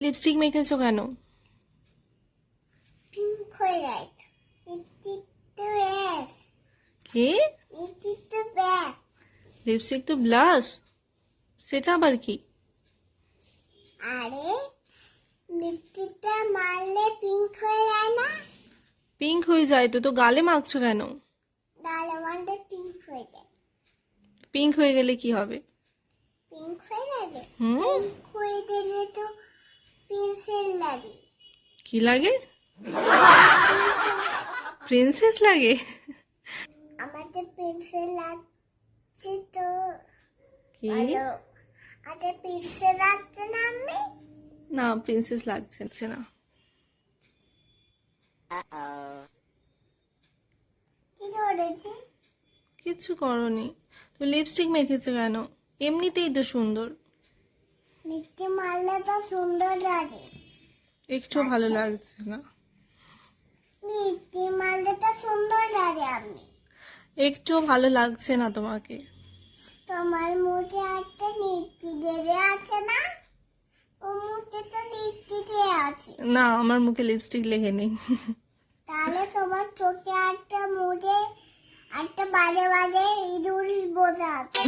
Lipstick মেখেছো কেন? কে? Lipstick তো blush, সেটা আবার কি? আরে লিপস্টিকটা মারলে পিঙ্ক হয়ে যায় না? পিঙ্ক হয়ে যায় তো গালে মাখছো কেন? গালে মারলে পিঙ্ক হয়ে যায়। পিঙ্ক হয়ে গেলে কি হবে? পিঙ্ক হয়ে যাবে? হুম, পিঙ্ক হয়ে গেলে তো পেন্সিল লাগে। কি লাগে? প্রিন্সেস লাগে? আমাদের পেন্সিল লাগছে তো। কি? হ্যালো, আমাদের পেন্সিল লাগছে না আমি? না, প্রিন্সেস লাগছে না। কি করেছি? কিচ্ছু করনি তো। লিপস্টিক মেখেছো কেন? এমনিতেই তো সুন্দর। লিপস্টিক মারলে তো সুন্দর লাগে। একটু ভালো লাগছে না। লিপস্টিক মারলে তো সুন্দর লাগে আমি। একটু ভালো লাগছে না তোমাকে? তোমার মুখে একটা লিপস্টিক দেওয়া আছে না? ও মুখে তো লিপস্টিক দেওয়া আছে। না, আমার মুখে লিপস্টিক লেগে নেই। তাহলে তোমার চোখে একটা মুখে একটা বাজে বাজে ইঁদুর বোঝা আছে।